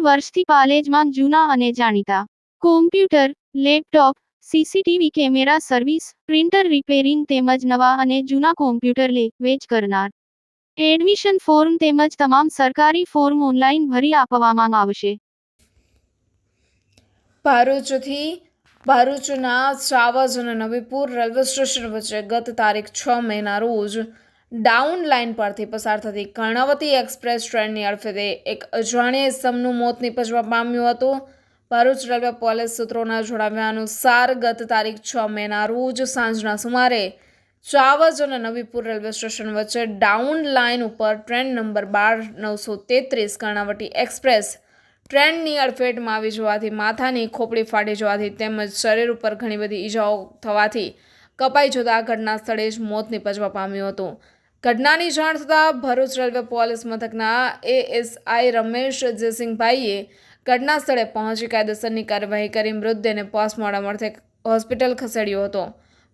વર્ષથી પાલેજમાં જૂના અને જાણીતા computer, laptop, CCTV camera service, printer repairing તેમજ નવા અને જૂના કોમ્પ્યુટર લે વેચ કરનાર. એડમિશન ફોર્મ તેમજ તમામ સરકારી ફોર્મ ઓનલાઈન ભરી આપવામાં આવશે. ભરૂચના ચાવજ અને નવીપુર રેલવે સ્ટેશન વચ્ચે ગત તારીખ 6 મેના રોજ ડાઉન લાઇન પરથી પસાર થતી કર્ણાવતી એક્સપ્રેસ ટ્રેનની અડફેટે એક અજાણ્યા ઇસમનું મોત નીપજવા પામ્યું હતું. ભરૂચ રેલવે પોલીસ સૂત્રોના જણાવ્યા અનુસાર ગત તારીખ 6 મેના રોજ સાંજના સુમારે ચાવજ અને નવીપુર રેલવે સ્ટેશન વચ્ચે ડાઉન લાઇન ઉપર ટ્રેન નંબર 12-933 કર્ણાવતી એક્સપ્રેસ ટ્રેનની અડફેટમાં આવી જવાથી માથાની ખોપડી ફાટી જવાથી તેમજ શરીર ઉપર ઘણી બધી ઈજાઓ થવાથી કપાઈ જતા ઘટના સ્થળે જ મોત નીપજવા પામ્યું હતું. ઘટનાની જાણ થતાં ભરૂચ રેલવે પોલીસ મથકના એએસઆઈ રમેશ જયસિંહભાઈએ ઘટના સ્થળે પહોંચી કાયદેસરની કાર્યવાહી કરી મૃતદેહને પોસ્ટમોર્ટમ અર્થે હોસ્પિટલ ખસેડ્યો હતો.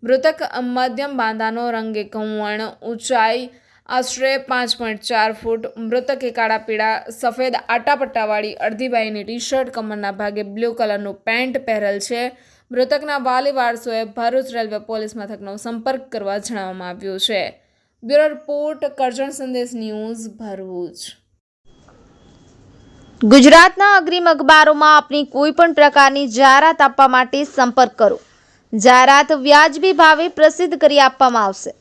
મૃતક મધ્યમ બાંધાનો, રંગે ઘઉંવર્ણ, ઊંચાઈ આશરે 5.4 ફૂટ. મૃતકે કાળા પીળા સફેદ આટાપટ્ટાવાળી અડધી બાઈની ટી-શર્ટ, કમરના ભાગે બ્લુ કલરનું પેન્ટ પહેરેલ છે. મૃતકના વાલી વારસોએ ભરૂચ રેલવે પોલીસ મથકનો સંપર્ક કરવા જણાવવામાં આવ્યું છે. બ્યુરો રિપોર્ટ, કરજણ સંદેશ ન્યૂઝ, ભરૂચ. ગુજરાતના અગ્રીમ અખબારોમાં આપની કોઈ પણ પ્રકારની જાહેરાત આપવા માટે સંપર્ક કરો. જાહેરાત વ્યાજબી ભાવે પ્રસિદ્ધ કરી આપવામાં આવશે.